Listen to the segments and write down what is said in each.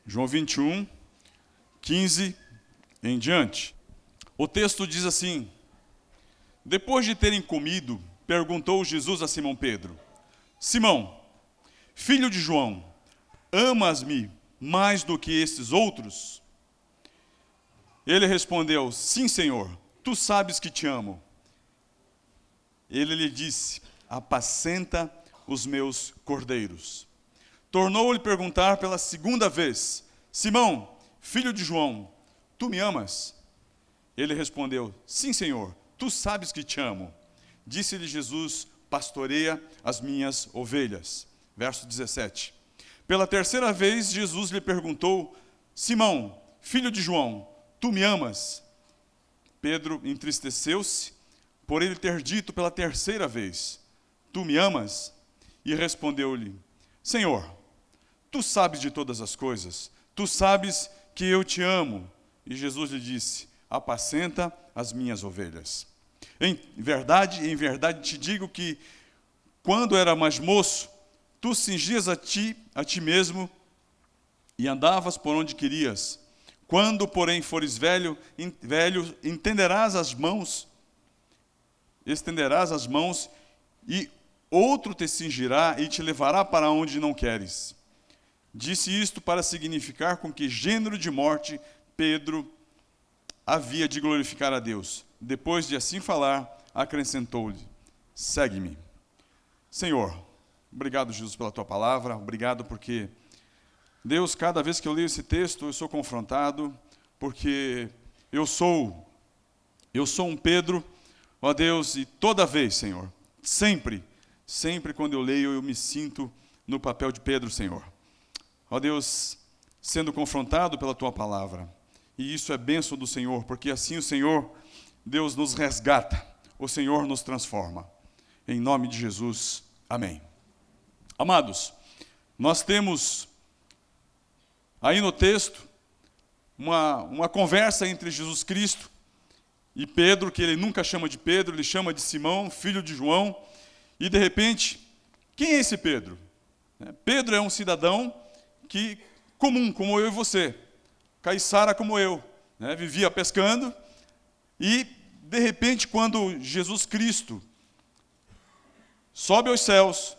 João 21, 15 em diante. O texto diz assim: depois de terem comido, perguntou Jesus a Simão Pedro: Simão, filho de João, amas-me mais do que estes outros? Ele respondeu: sim, Senhor, tu sabes que te amo. Ele lhe disse: apacenta os meus cordeiros. Tornou-lhe perguntar pela segunda vez: Simão, filho de João, tu me amas? Ele respondeu: sim, Senhor, tu sabes que te amo. Disse-lhe Jesus: pastoreia as minhas ovelhas. Verso 17. Pela terceira vez, Jesus lhe perguntou: Simão, filho de João, tu me amas? Pedro entristeceu-se por ele ter dito pela terceira vez: tu me amas? E respondeu-lhe: Senhor, tu sabes de todas as coisas, tu sabes que eu te amo. E Jesus lhe disse: apacenta as minhas ovelhas. Em verdade te digo que, quando era mais moço, tu cingias a ti mesmo e andavas por onde querias. Quando, porém, fores velho, estenderás as mãos, e outro te cingirá e te levará para onde não queres. Disse isto para significar com que gênero de morte Pedro havia de glorificar a Deus. Depois de assim falar, acrescentou-lhe: segue-me. Senhor, obrigado, Jesus, pela tua palavra. Obrigado porque, Deus, cada vez que eu leio esse texto, eu sou confrontado, porque eu sou um Pedro, ó Deus, e toda vez, Senhor, sempre quando eu leio, eu me sinto no papel de Pedro, Senhor. Ó Deus, sendo confrontado pela tua palavra. E isso é bênção do Senhor, porque assim o Senhor, Deus, nos resgata, o Senhor nos transforma. Em nome de Jesus, amém. Amados, nós temos aí no texto uma conversa entre Jesus Cristo e Pedro, que ele nunca chama de Pedro, ele chama de Simão, filho de João. E de repente, quem é esse Pedro? Pedro é um cidadão comum, como eu e você, caiçara como eu, vivia pescando, e de repente, quando Jesus Cristo sobe aos céus,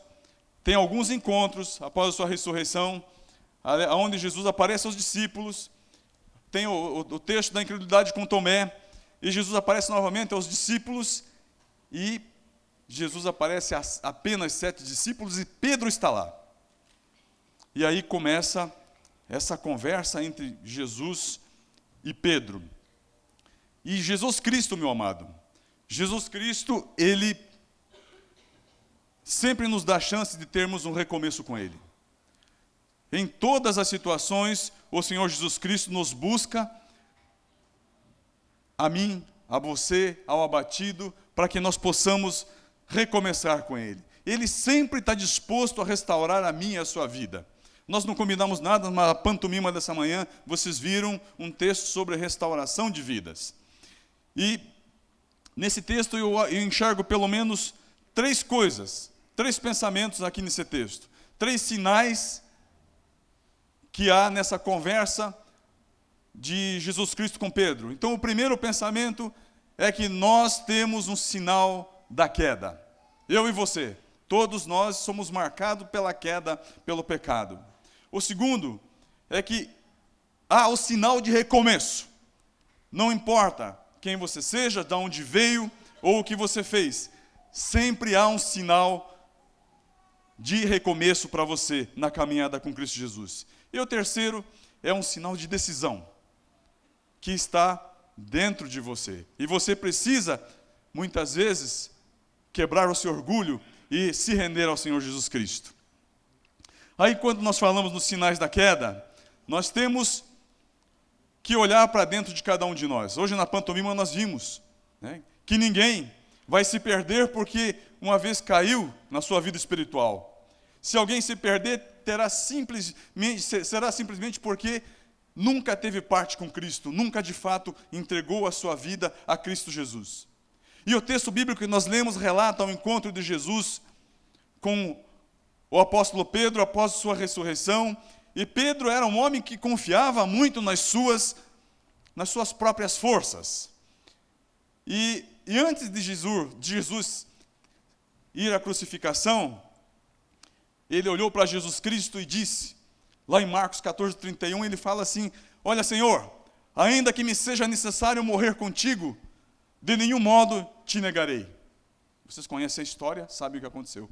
tem alguns encontros após a sua ressurreição, onde Jesus aparece aos discípulos, tem o texto da incredulidade com Tomé, e Jesus aparece novamente aos discípulos, e Jesus aparece a apenas 7 discípulos, e Pedro está lá. E aí começa essa conversa entre Jesus e Pedro. E Jesus Cristo, meu amado, Jesus Cristo, ele sempre nos dá a chance de termos um recomeço com ele. Em todas as situações, o Senhor Jesus Cristo nos busca, a mim, a você, ao abatido, para que nós possamos recomeçar com ele. Ele sempre está disposto a restaurar a minha e a sua vida. Nós não combinamos nada, na pantomima dessa manhã, vocês viram um texto sobre restauração de vidas. E nesse texto eu enxergo pelo menos 3 coisas, 3 pensamentos aqui nesse texto. 3 sinais que há nessa conversa de Jesus Cristo com Pedro. Então o primeiro pensamento é que nós temos um sinal da queda. Eu e você, todos nós somos marcados pela queda, pelo pecado. O segundo é que há o sinal de recomeço. Não importa quem você seja, de onde veio ou o que você fez, sempre há um sinal de recomeço para você na caminhada com Cristo Jesus. E o terceiro é um sinal de decisão que está dentro de você. E você precisa, muitas vezes, quebrar o seu orgulho e se render ao Senhor Jesus Cristo. Aí, quando nós falamos nos sinais da queda, nós temos que olhar para dentro de cada um de nós. Hoje, na pantomima, nós vimos que ninguém vai se perder porque uma vez caiu na sua vida espiritual. Se alguém se perder, será simplesmente porque nunca teve parte com Cristo, nunca de fato entregou a sua vida a Cristo Jesus. E o texto bíblico que nós lemos relata o encontro de Jesus com o apóstolo Pedro após sua ressurreição, E Pedro era um homem que confiava muito nas suas próprias forças. E antes de Jesus ir à crucificação, ele olhou para Jesus Cristo e disse, lá em Marcos 14:31, ele fala assim: olha, Senhor, ainda que me seja necessário morrer contigo, de nenhum modo te negarei. Vocês conhecem a história, sabem o que aconteceu.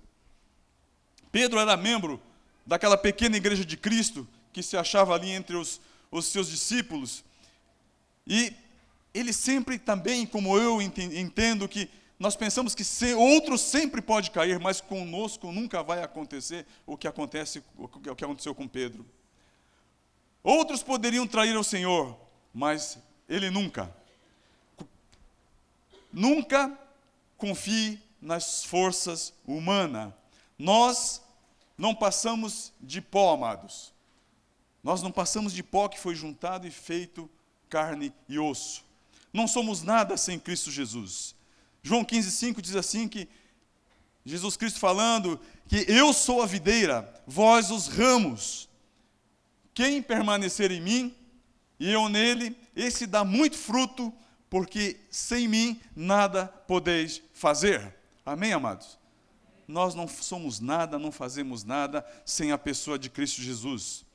Pedro era membro daquela pequena igreja de Cristo, que se achava ali entre os seus discípulos, e ele sempre também, como eu entendo, que nós pensamos que outros sempre pode cair, mas conosco nunca vai acontecer o que aconteceu com Pedro. Outros poderiam trair ao Senhor, mas ele nunca. Nunca confie nas forças humanas. Nós não passamos de pó, amados. Nós não passamos de pó que foi juntado e feito carne e osso. Não somos nada sem Cristo Jesus. João 15:5 diz assim, que Jesus Cristo falando que eu sou a videira, vós os ramos. Quem permanecer em mim e eu nele, esse dá muito fruto, porque sem mim nada podeis fazer. Amém, amados? Nós não somos nada, não fazemos nada sem a pessoa de Cristo Jesus.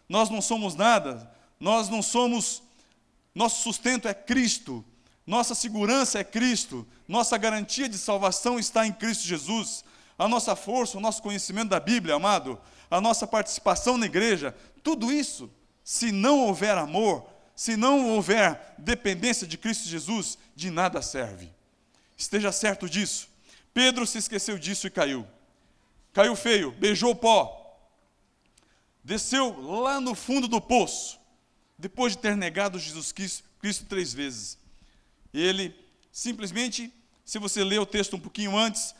Nós não somos nada, nosso sustento é Cristo. Nossa segurança é Cristo, nossa garantia de salvação está em Cristo Jesus. A nossa força, o nosso conhecimento da Bíblia, amado, a nossa participação na igreja, tudo isso, se não houver amor, se não houver dependência de Cristo Jesus, de nada serve. Esteja certo disso. Pedro se esqueceu disso e caiu. Caiu feio, beijou o pó. Desceu lá no fundo do poço, depois de ter negado Jesus Cristo 3 vezes. Ele simplesmente, se você ler o texto um pouquinho antes,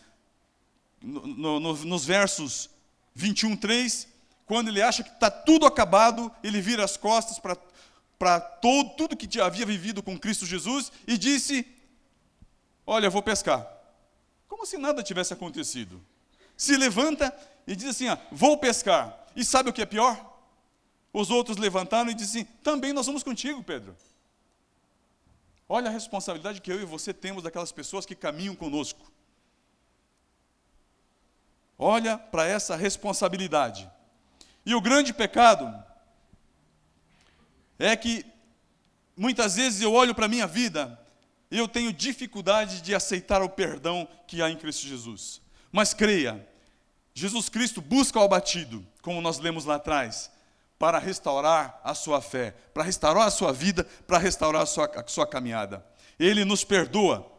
nos versos 21:3, quando ele acha que está tudo acabado, ele vira as costas para tudo que havia vivido com Cristo Jesus e disse: olha, eu vou pescar. Como se nada tivesse acontecido. Se levanta e diz assim: vou pescar. E sabe o que é pior? Os outros levantaram e disseram assim: também nós vamos contigo, Pedro. Olha a responsabilidade que eu e você temos daquelas pessoas que caminham conosco. Olha para essa responsabilidade. E o grande pecado é que muitas vezes eu olho para a minha vida e eu tenho dificuldade de aceitar o perdão que há em Cristo Jesus. Mas creia, Jesus Cristo busca o abatido, como nós lemos lá atrás, para restaurar a sua fé, para restaurar a sua vida, para restaurar a sua caminhada. Ele nos perdoa.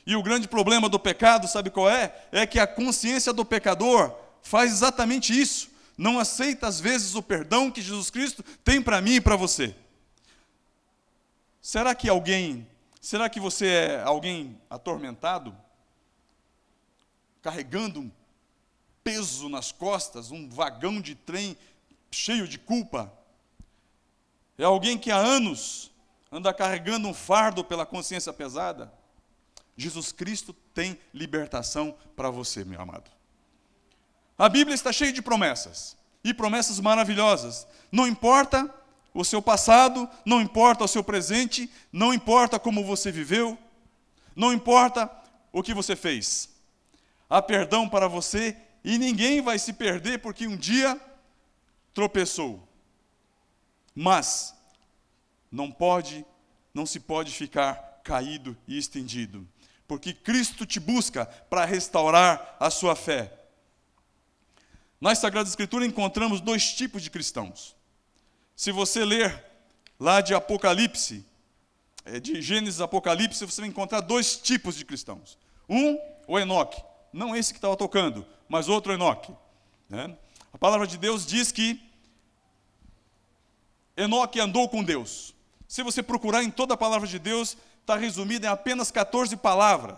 E o grande problema do pecado, sabe qual é? É que a consciência do pecador faz exatamente isso. Não aceita às vezes o perdão que Jesus Cristo tem para mim e para você. Será que você é alguém atormentado? Carregando um peso nas costas, um vagão de trem cheio de culpa? É alguém que há anos anda carregando um fardo pela consciência pesada? Jesus Cristo tem libertação para você, meu amado. A Bíblia está cheia de promessas, e promessas maravilhosas. Não importa o seu passado, não importa o seu presente, não importa como você viveu, não importa o que você fez. Há perdão para você, e ninguém vai se perder porque um dia tropeçou. Mas não se pode ficar caído e estendido, porque Cristo te busca para restaurar a sua fé. Nas Sagradas Escrituras encontramos 2 tipos de cristãos. Se você ler lá de Apocalipse, de Gênesis Apocalipse, você vai encontrar 2 tipos de cristãos. O Enoque, não esse que estava tocando, mas outro Enoque, né? A palavra de Deus diz que Enoque andou com Deus. Se você procurar em toda a palavra de Deus, está resumida em apenas 14 palavras.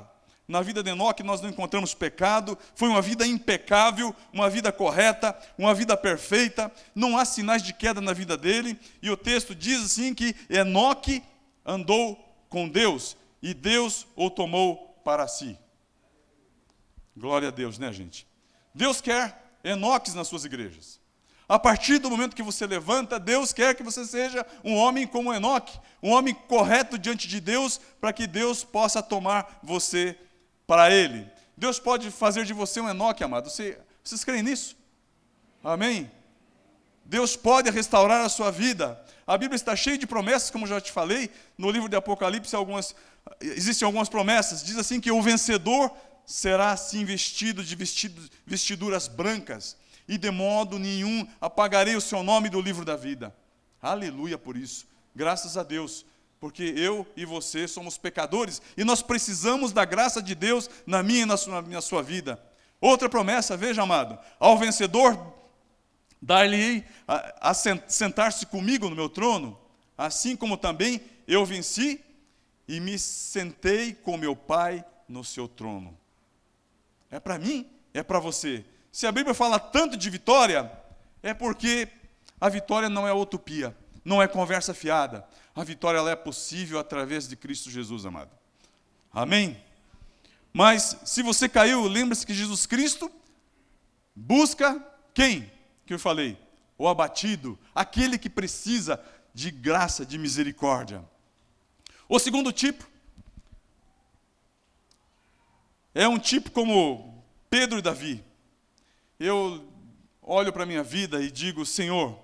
Na vida de Enoque nós não encontramos pecado, foi uma vida impecável, uma vida correta, uma vida perfeita, não há sinais de queda na vida dele, e o texto diz assim que Enoque andou com Deus, e Deus o tomou para si. Glória a Deus, né, gente? Deus quer Enoques nas suas igrejas. A partir do momento que você levanta, Deus quer que você seja um homem como Enoque, um homem correto diante de Deus, para que Deus possa tomar você para Ele. Deus pode fazer de você um Enoque, amado. Vocês creem nisso? Amém? Deus pode restaurar a sua vida. A Bíblia está cheia de promessas, como já te falei. No livro de Apocalipse existem algumas promessas. Diz assim que o vencedor será assim vestido de vestiduras brancas, e de modo nenhum apagarei o seu nome do livro da vida. Aleluia por isso. Graças a Deus. Porque eu e você somos pecadores, e nós precisamos da graça de Deus na minha e na sua vida. Outra promessa, veja, amado. Ao vencedor dar-lhe-ei a sentar-se comigo no meu trono, assim como também eu venci e me sentei com meu Pai no seu trono. É para mim, é para você. Se a Bíblia fala tanto de vitória, é porque a vitória não é utopia, não é conversa fiada. A vitória ela é possível através de Cristo Jesus, amado. Amém? Mas se você caiu, lembre-se que Jesus Cristo busca quem? Que eu falei? O abatido, aquele que precisa de graça, de misericórdia. O segundo tipo é um tipo como Pedro e Davi. Eu olho para a minha vida e digo, Senhor,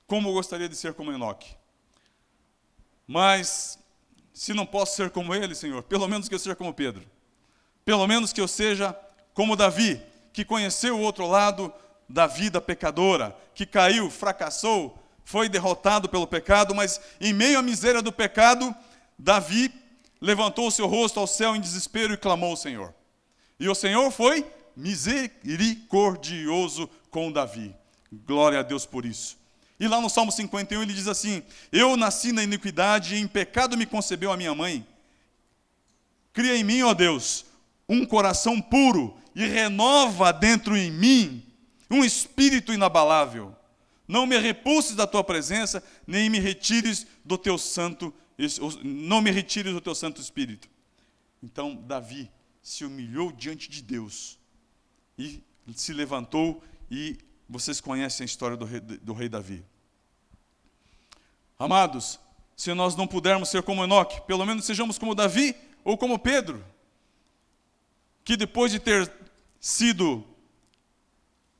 como eu gostaria de ser como Enoque. Mas, se não posso ser como ele, Senhor, pelo menos que eu seja como Pedro. Pelo menos que eu seja como Davi, que conheceu o outro lado da vida pecadora, que caiu, fracassou, foi derrotado pelo pecado, mas em meio à miséria do pecado, Davi levantou o seu rosto ao céu em desespero e clamou ao Senhor. E o Senhor foi misericordioso com Davi. Glória a Deus por isso. E lá no Salmo 51 ele diz assim: eu nasci na iniquidade e em pecado me concebeu a minha mãe. Cria em mim, ó Deus, um coração puro e renova dentro em mim um espírito inabalável. Não me repulses da tua presença, nem me retires do teu santo, não me retires do teu Santo Espírito. Então Davi se humilhou diante de Deus e se levantou, e vocês conhecem a história do rei Davi. Amados, se nós não pudermos ser como Enoque, pelo menos sejamos como Davi ou como Pedro, que depois de ter sido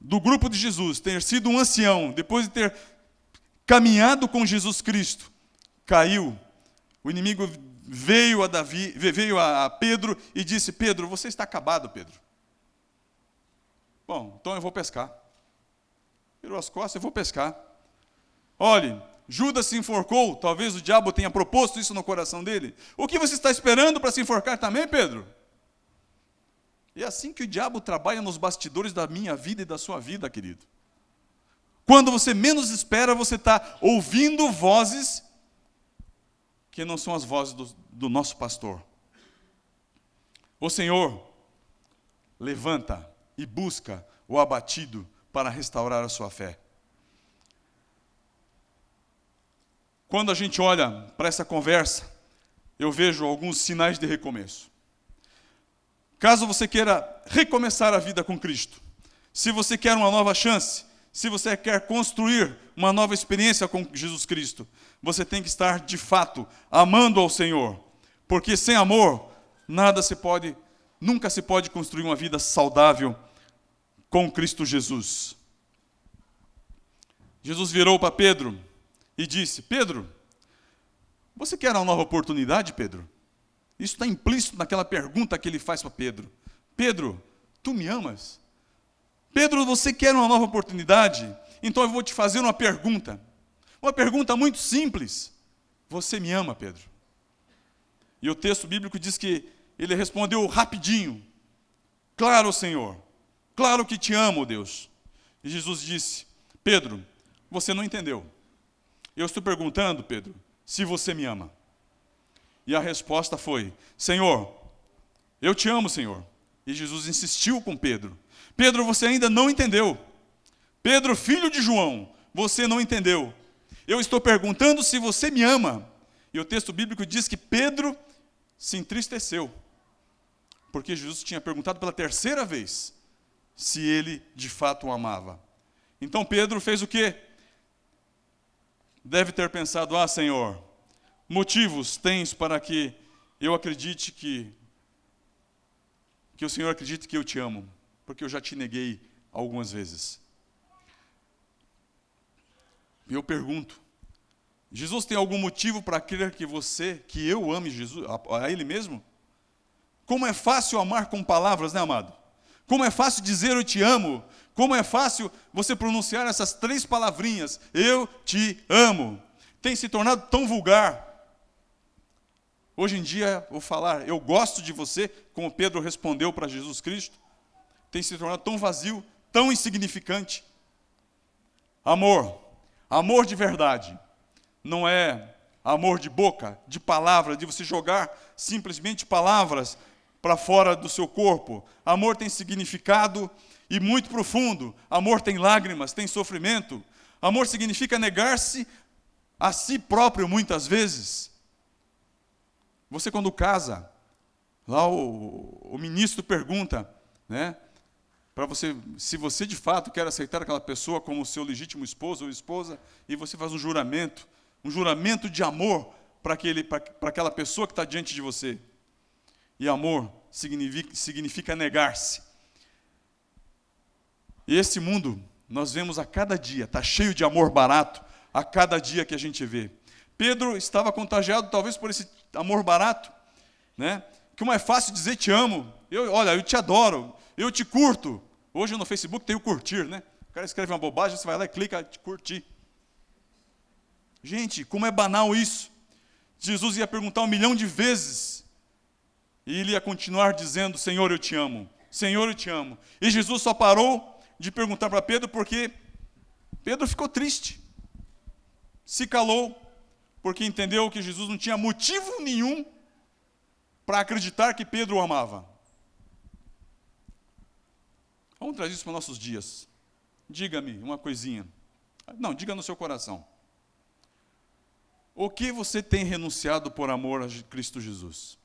do grupo de Jesus, ter sido um ancião, depois de ter caminhado com Jesus Cristo, caiu. O inimigo veio a Pedro e disse: Pedro, você está acabado, Pedro. Bom, então eu vou pescar. Virou as costas, eu vou pescar. Olhe, Judas se enforcou, talvez o diabo tenha proposto isso no coração dele. O que você está esperando para se enforcar também, Pedro? E é assim que o diabo trabalha nos bastidores da minha vida e da sua vida, querido. Quando você menos espera, você está ouvindo vozes que não são as vozes do nosso pastor. O Senhor levanta e busca o abatido para restaurar a sua fé. Quando a gente olha para essa conversa, eu vejo alguns sinais de recomeço. Caso você queira recomeçar a vida com Cristo, se você quer uma nova chance, se você quer construir uma nova experiência com Jesus Cristo, você tem que estar, de fato, amando ao Senhor. Porque sem amor, nunca se pode construir uma vida saudável com Cristo Jesus. Jesus virou para Pedro e disse: Pedro, você quer uma nova oportunidade, Pedro? Isso está implícito naquela pergunta que ele faz para Pedro. Pedro, tu me amas? Pedro, você quer uma nova oportunidade? Então eu vou te fazer uma pergunta. Uma pergunta muito simples. Você me ama, Pedro? E o texto bíblico diz que ele respondeu rapidinho: claro, Senhor. Claro que te amo, Deus. E Jesus disse: Pedro, você não entendeu. Eu estou perguntando, Pedro, se você me ama. E a resposta foi: Senhor, eu te amo, Senhor. E Jesus insistiu com Pedro: Pedro, você ainda não entendeu. Pedro, filho de João, você não entendeu. Eu estou perguntando se você me ama. E o texto bíblico diz que Pedro se entristeceu, porque Jesus tinha perguntado pela terceira vez se ele de fato o amava. Então Pedro fez o quê? Deve ter pensado: ah, Senhor, motivos tens para que eu acredite que o Senhor acredite que eu te amo, porque eu já te neguei algumas vezes. E eu pergunto: Jesus tem algum motivo para crer que eu ame Jesus, a Ele mesmo? Como é fácil amar com palavras, né, amado? Como é fácil dizer eu te amo. Como é fácil você pronunciar essas 3 palavrinhas, eu te amo. Tem se tornado tão vulgar. Hoje em dia, vou falar, eu gosto de você, como Pedro respondeu para Jesus Cristo, tem se tornado tão vazio, tão insignificante. Amor de verdade, não é amor de boca, de palavra, de você jogar simplesmente palavras para fora do seu corpo. Amor tem significado e muito profundo. Amor tem lágrimas, tem sofrimento. Amor significa negar-se a si próprio muitas vezes. Você quando casa, lá o ministro pergunta, né, para você, se você de fato quer aceitar aquela pessoa como seu legítimo esposo ou esposa, e você faz um juramento de amor para aquela pessoa que está diante de você. E amor significa negar-se. E esse mundo, nós vemos a cada dia, está cheio de amor barato, a cada dia que a gente vê. Pedro estava contagiado talvez por esse amor barato, né? Como é fácil dizer te amo, olha, eu te adoro, eu te curto. Hoje no Facebook tem o curtir, né? O cara escreve uma bobagem, você vai lá e clica, te curtir. Gente, como é banal isso. Jesus ia perguntar 1 milhão de vezes, e ele ia continuar dizendo: Senhor, eu te amo, Senhor, eu te amo. E Jesus só parou de perguntar para Pedro porque Pedro ficou triste, se calou, porque entendeu que Jesus não tinha motivo nenhum para acreditar que Pedro o amava. Vamos trazer isso para os nossos dias. Diga-me uma coisinha. Não, diga no seu coração. O que você tem renunciado por amor a Cristo Jesus?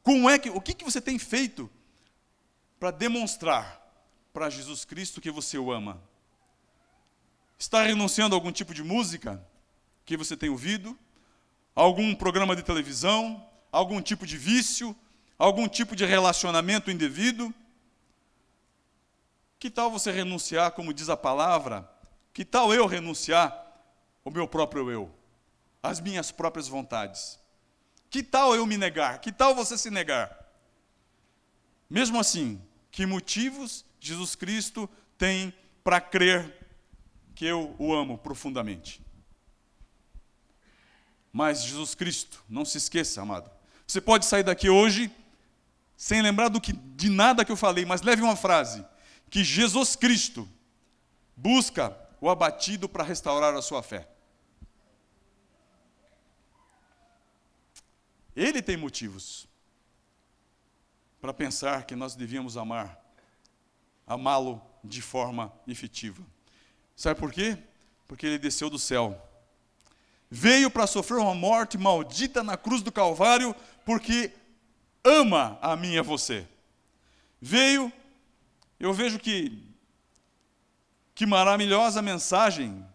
O que você tem feito para demonstrar para Jesus Cristo que você o ama? Está renunciando a algum tipo de música que você tem ouvido? Algum programa de televisão? Algum tipo de vício? Algum tipo de relacionamento indevido? Que tal você renunciar, como diz a palavra? Que tal eu renunciar ao meu próprio eu? Às minhas próprias vontades? Que tal eu me negar? Que tal você se negar? Mesmo assim, que motivos Jesus Cristo tem para crer que eu o amo profundamente? Mas Jesus Cristo, não se esqueça, amado. Você pode sair daqui hoje sem lembrar de nada que eu falei, mas leve uma frase: que Jesus Cristo busca o abatido para restaurar a sua fé. Ele tem motivos para pensar que nós devíamos amá-lo de forma efetiva. Sabe por quê? Porque ele desceu do céu. Veio para sofrer uma morte maldita na cruz do Calvário, porque ama a mim e a você. Eu vejo que maravilhosa mensagem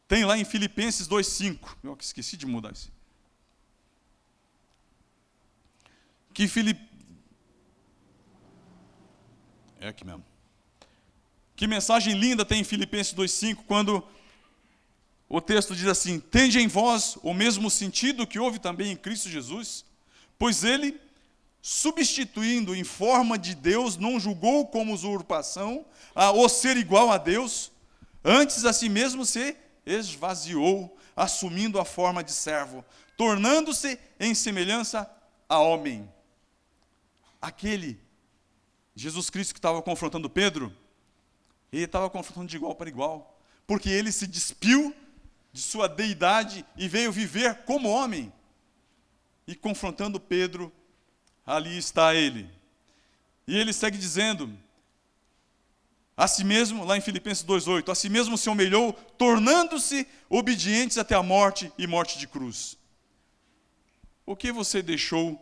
tem lá em Filipenses 2,5. Eu esqueci de mudar isso. É aqui mesmo. Que mensagem linda tem em Filipenses 2,5, quando o texto diz assim: tende em vós o mesmo sentido que houve também em Cristo Jesus, pois ele, substituindo em forma de Deus, não julgou como usurpação o ser igual a Deus, antes a si mesmo se esvaziou, assumindo a forma de servo, tornando-se em semelhança a homem. Aquele Jesus Cristo que estava confrontando Pedro, ele estava confrontando de igual para igual, porque ele se despiu de sua deidade e veio viver como homem. E confrontando Pedro, ali está ele. E ele segue dizendo, a si mesmo, lá em Filipenses 2,8, a si mesmo se humilhou, tornando-se obedientes até a morte e morte de cruz. O que você deixou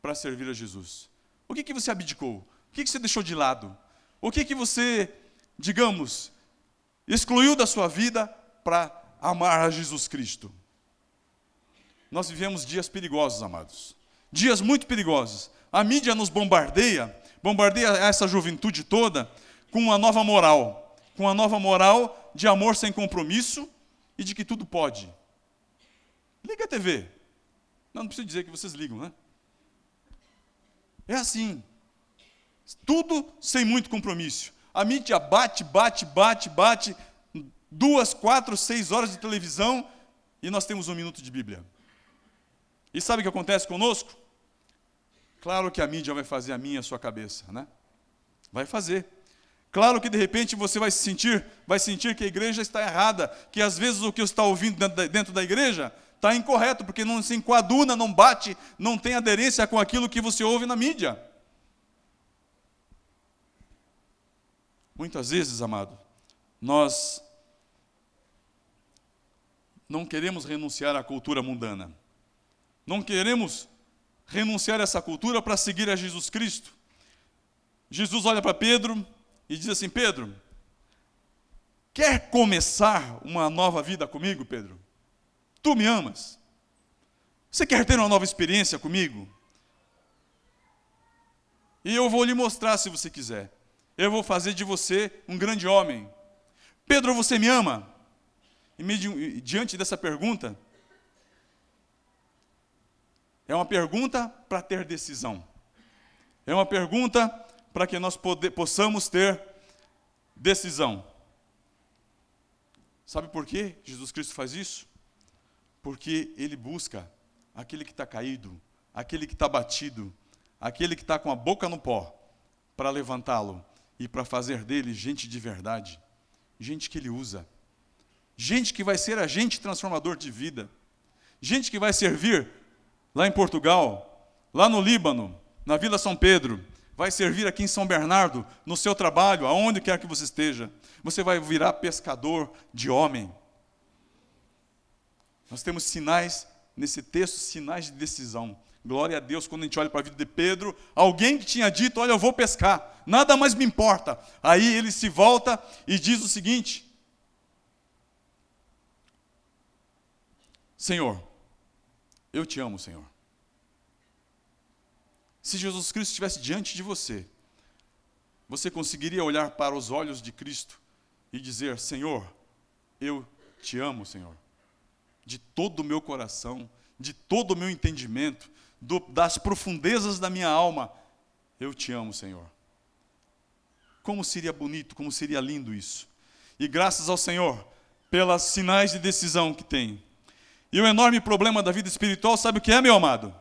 para servir a Jesus? O que você abdicou? O que você deixou de lado? O que você digamos, excluiu da sua vida para amar a Jesus Cristo. Nós vivemos dias perigosos, amados. Dias muito perigosos. A mídia nos bombardeia essa juventude toda com uma nova moral. Com uma nova moral de amor sem compromisso e de que tudo pode. Liga a TV. Não preciso dizer que vocês ligam, né? É assim. Tudo sem muito compromisso. A mídia bate. 2, 4, 6 horas de televisão e nós temos 1 minuto de Bíblia. E sabe o que acontece conosco? Claro que a mídia vai fazer a minha e a sua cabeça, né? Vai fazer. Claro que de repente você vai sentir que a igreja está errada, que às vezes o que você está ouvindo dentro da igreja está incorreto, porque não se enquaduna, não bate, não tem aderência com aquilo que você ouve na mídia. Muitas vezes, amado, nós não queremos renunciar à cultura mundana. Não queremos renunciar a essa cultura para seguir a Jesus Cristo. Jesus olha para Pedro e diz assim: Pedro, quer começar uma nova vida comigo, Pedro? Tu me amas? Você quer ter uma nova experiência comigo? E eu vou lhe mostrar se você quiser. Eu vou fazer de você um grande homem. Pedro, você me ama? E diante dessa pergunta, é uma pergunta para ter decisão. É uma pergunta para que nós possamos ter decisão. Sabe por que Jesus Cristo faz isso? Porque Ele busca aquele que está caído, aquele que está batido, aquele que está com a boca no pó, para levantá-lo e para fazer dele gente de verdade, gente que Ele usa, gente que vai ser agente transformador de vida, gente que vai servir lá em Portugal, lá no Líbano, na Vila São Pedro, vai servir aqui em São Bernardo, no seu trabalho, aonde quer que você esteja. Você vai virar pescador de homem. Nós temos sinais, nesse texto, sinais de decisão. Glória a Deus, quando a gente olha para a vida de Pedro, alguém que tinha dito: olha, eu vou pescar, nada mais me importa. Aí ele se volta e diz o seguinte: Senhor, eu te amo, Senhor. Se Jesus Cristo estivesse diante de você, você conseguiria olhar para os olhos de Cristo e dizer: Senhor, eu te amo, Senhor. De todo o meu coração, de todo o meu entendimento, das profundezas da minha alma, eu te amo, Senhor. Como seria bonito, como seria lindo isso. E graças ao Senhor, pelos sinais de decisão que tem. E o enorme problema da vida espiritual, sabe o que é, meu amado?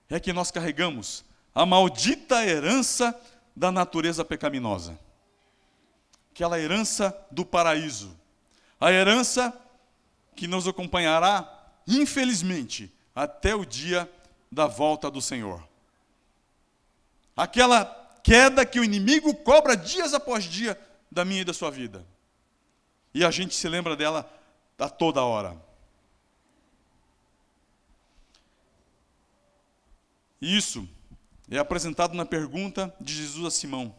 É que nós carregamos a maldita herança da natureza pecaminosa. Aquela herança do paraíso. A herança que nos acompanhará, infelizmente, até o dia da volta do Senhor. Aquela queda que o inimigo cobra dias após dia da minha e da sua vida. E a gente se lembra dela a toda hora. Isso é apresentado na pergunta de Jesus a Simão.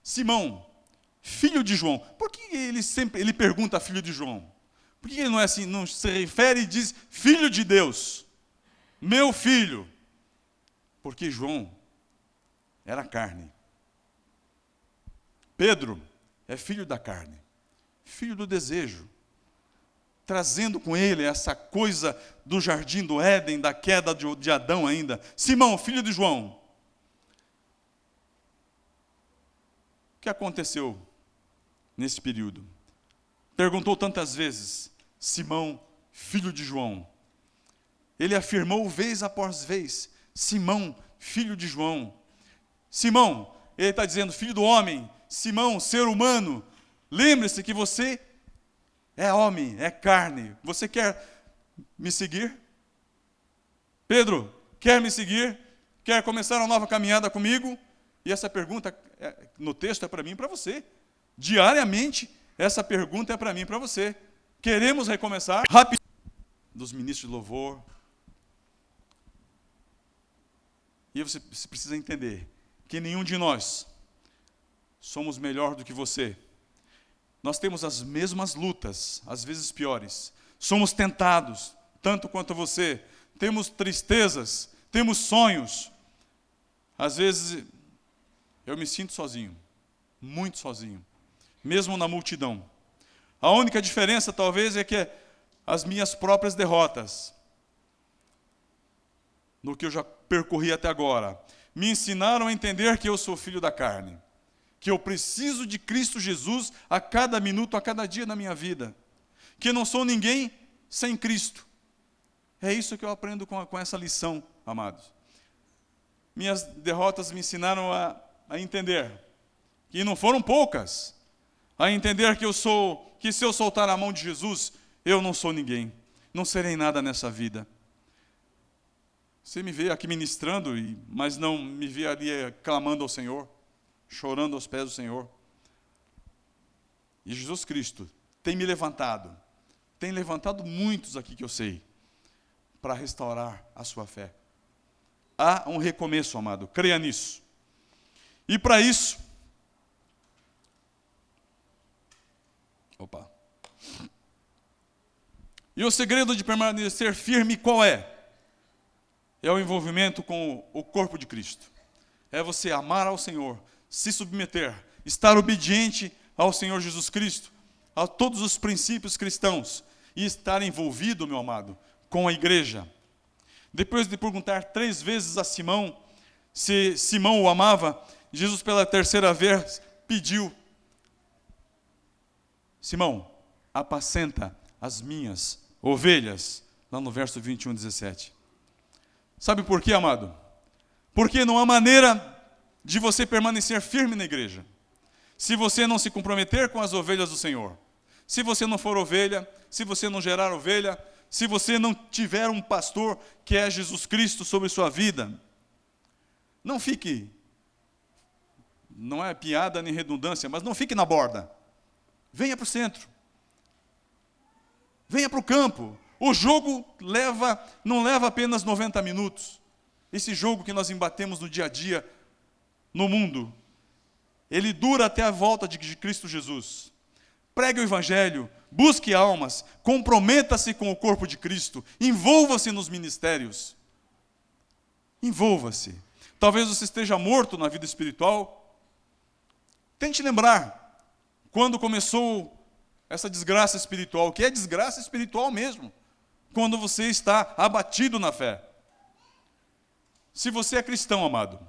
Simão, filho de João. Por que ele pergunta filho de João? Por que ele não é assim, não se refere e diz filho de Deus? Meu filho. Porque João era carne. Pedro é filho da carne, filho do desejo, trazendo com ele essa coisa do jardim do Éden, da queda de Adão ainda. Simão, filho de João. O que aconteceu nesse período? Perguntou tantas vezes, Simão, filho de João. Ele afirmou vez após vez, Simão, filho de João. Simão, ele está dizendo, filho do homem. Simão, ser humano. Lembre-se que você é homem, é carne. Você quer me seguir? Pedro, quer me seguir? Quer começar uma nova caminhada comigo? E essa pergunta no texto é para mim e para você. Diariamente, essa pergunta é para mim e para você. Queremos recomeçar? Rápido. Dos ministros de louvor. E você precisa entender que nenhum de nós somos melhor do que você. Nós temos as mesmas lutas, às vezes piores. Somos tentados, tanto quanto você. Temos tristezas, temos sonhos. Às vezes, eu me sinto sozinho, muito sozinho, mesmo na multidão. A única diferença, talvez, é que as minhas próprias derrotas, no que eu já percorri até agora, me ensinaram a entender que eu sou filho da carne, que eu preciso de Cristo Jesus a cada minuto, a cada dia da minha vida, que eu não sou ninguém sem Cristo. É isso que eu aprendo com essa lição, amados. Minhas derrotas me ensinaram a entender, e não foram poucas, a entender que se eu soltar a mão de Jesus, eu não sou ninguém, não serei nada nessa vida. Você me vê aqui ministrando, mas não me vê ali clamando ao Senhor, chorando aos pés do Senhor. E Jesus Cristo tem me levantado, tem levantado muitos aqui que eu sei, para restaurar a sua fé. Há um recomeço, amado, creia nisso. E para isso, e o segredo de permanecer firme qual é? É o envolvimento com o corpo de Cristo. É você amar ao Senhor, se submeter, estar obediente ao Senhor Jesus Cristo, a todos os princípios cristãos, e estar envolvido, meu amado, com a igreja. Depois de perguntar 3 vezes a Simão se Simão o amava, Jesus pela 3ª vez pediu: Simão, apacenta as minhas ovelhas, lá no verso 21, 17. Sabe por quê, amado? Porque não há maneira de você permanecer firme na igreja se você não se comprometer com as ovelhas do Senhor. Se você não for ovelha, se você não gerar ovelha, se você não tiver um pastor que é Jesus Cristo sobre sua vida, não fique, não é piada nem redundância, mas não fique na borda. Venha para o centro. Venha para o campo. O jogo não leva apenas 90 minutos. Esse jogo que nós embatemos no dia a dia, no mundo, ele dura até a volta de Cristo Jesus. Pregue o Evangelho, busque almas, comprometa-se com o corpo de Cristo, envolva-se nos ministérios. Envolva-se. Talvez você esteja morto na vida espiritual. Tente lembrar quando começou essa desgraça espiritual, que é desgraça espiritual mesmo, quando você está abatido na fé. Se você é cristão, amado,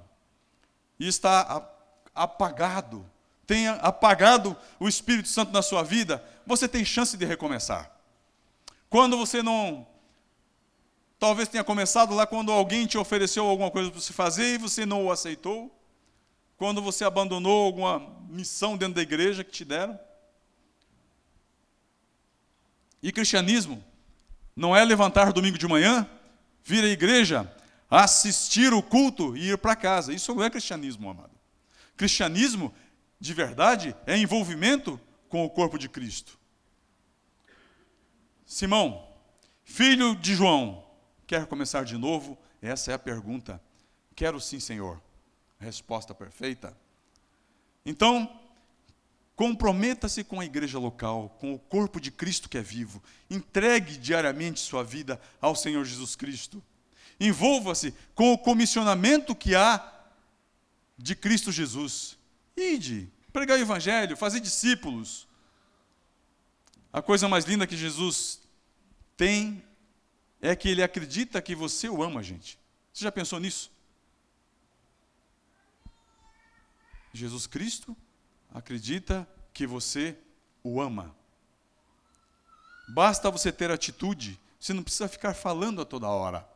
e está apagado, tenha apagado o Espírito Santo na sua vida, você tem chance de recomeçar. Quando você não, talvez tenha começado lá quando alguém te ofereceu alguma coisa para você fazer e você não o aceitou, quando você abandonou alguma missão dentro da igreja que te deram. E cristianismo não é levantar domingo de manhã, vir à igreja, assistir o culto e ir para casa. Isso não é cristianismo, amado. Cristianismo, de verdade, é envolvimento com o corpo de Cristo. Simão, filho de João, quer começar de novo? Essa é a pergunta. Quero sim, Senhor. Resposta perfeita. Então, comprometa-se com a igreja local, com o corpo de Cristo que é vivo. Entregue diariamente sua vida ao Senhor Jesus Cristo. Envolva-se com o comissionamento que há de Cristo Jesus. Ide, pregai o Evangelho, fazer discípulos. A coisa mais linda que Jesus tem é que Ele acredita que você o ama, gente. Você já pensou nisso? Jesus Cristo acredita que você o ama. Basta você ter atitude, você não precisa ficar falando a toda hora.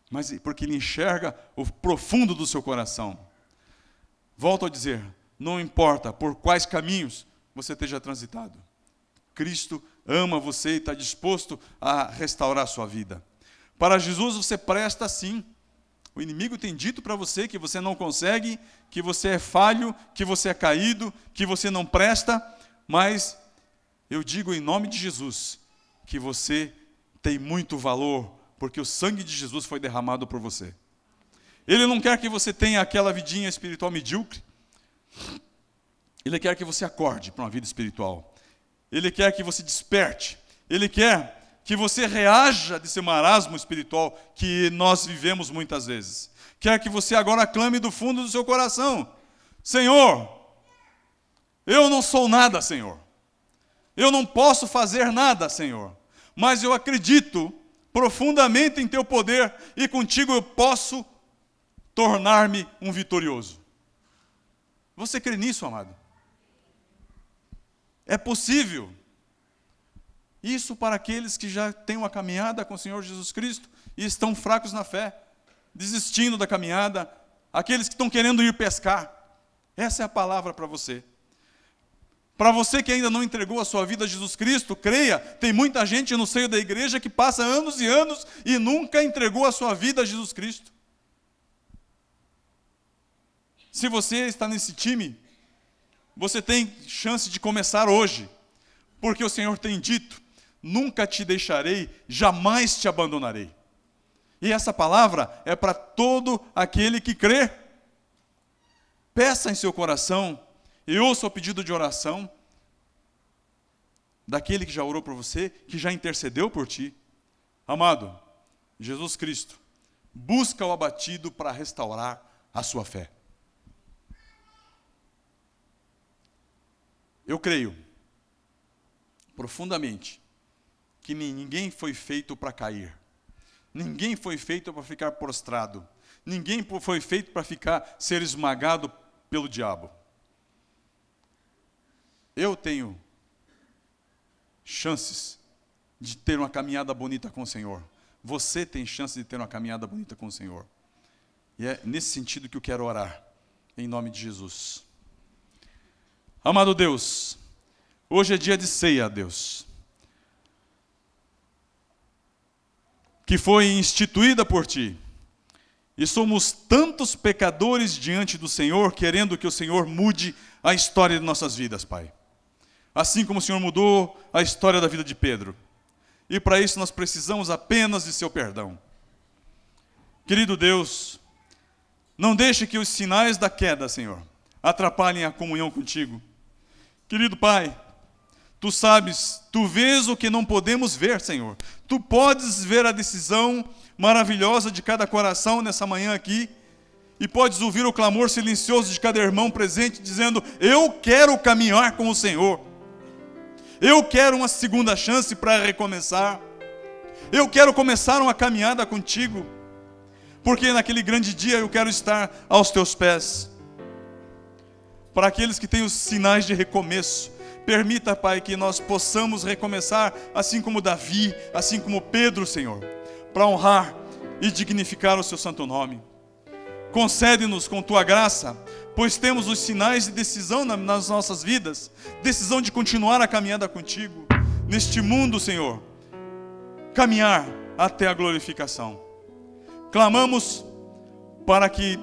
Mas porque Ele enxerga o profundo do seu coração. Volto a dizer, não importa por quais caminhos você esteja transitado. Cristo ama você e está disposto a restaurar a sua vida. Para Jesus você presta sim. O inimigo tem dito para você que você não consegue, que você é falho, que você é caído, que você não presta, mas eu digo em nome de Jesus que você tem muito valor, porque o sangue de Jesus foi derramado por você. Ele não quer que você tenha aquela vidinha espiritual medíocre, Ele quer que você acorde para uma vida espiritual. Ele quer que você desperte. Ele quer que você reaja desse marasmo espiritual que nós vivemos muitas vezes. Quer que você agora clame do fundo do seu coração: Senhor, eu não sou nada, Senhor. Eu não posso fazer nada, Senhor. Mas eu acredito profundamente em teu poder e contigo eu posso tornar-me um vitorioso. Você crê nisso, amado? É possível. Isso para aqueles que já têm uma caminhada com o Senhor Jesus Cristo e estão fracos na fé, desistindo da caminhada, aqueles que estão querendo ir pescar. Essa é a palavra para você. Para você que ainda não entregou a sua vida a Jesus Cristo, creia, tem muita gente no seio da igreja que passa anos e anos e nunca entregou a sua vida a Jesus Cristo. Se você está nesse time, você tem chance de começar hoje, porque o Senhor tem dito: nunca te deixarei, jamais te abandonarei. E essa palavra é para todo aquele que crê. Peça em seu coração e ouça o pedido de oração daquele que já orou por você, que já intercedeu por ti. Amado, Jesus Cristo busca o abatido para restaurar a sua fé. Eu creio profundamente que ninguém foi feito para cair. Ninguém foi feito para ficar prostrado. Ninguém foi feito para ser esmagado pelo diabo. Eu tenho chances de ter uma caminhada bonita com o Senhor. Você tem chance de ter uma caminhada bonita com o Senhor. E é nesse sentido que eu quero orar, em nome de Jesus. Amado Deus, hoje é dia de ceia, Deus, que foi instituída por Ti. E somos tantos pecadores diante do Senhor, querendo que o Senhor mude a história de nossas vidas, Pai. Assim como o Senhor mudou a história da vida de Pedro. E para isso nós precisamos apenas de seu perdão. Querido Deus, não deixe que os sinais da queda, Senhor, atrapalhem a comunhão contigo. Querido Pai, Tu sabes, Tu vês o que não podemos ver, Senhor. Tu podes ver a decisão maravilhosa de cada coração nessa manhã aqui, e podes ouvir o clamor silencioso de cada irmão presente, dizendo: eu quero caminhar com o Senhor. Eu quero uma segunda chance para recomeçar. Eu quero começar uma caminhada contigo, porque naquele grande dia eu quero estar aos Teus pés. Para aqueles que têm os sinais de recomeço, permita, Pai, que nós possamos recomeçar, assim como Davi, assim como Pedro, Senhor, para honrar e dignificar o Seu santo nome. Concede-nos com Tua graça, pois temos os sinais de decisão nas nossas vidas, decisão de continuar a caminhada contigo, neste mundo, Senhor, caminhar até a glorificação. Clamamos para que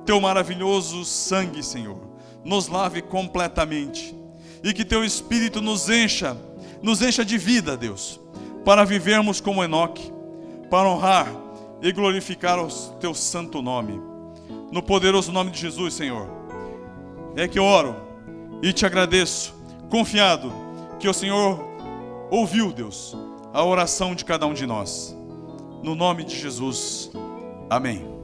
Teu maravilhoso sangue, Senhor, nos lave completamente, e que Teu Espírito nos encha de vida, Deus, para vivermos como Enoque, para honrar e glorificar o Teu santo nome. No poderoso nome de Jesus, Senhor, é que eu oro e Te agradeço, confiado que o Senhor ouviu, Deus, a oração de cada um de nós. No nome de Jesus, amém.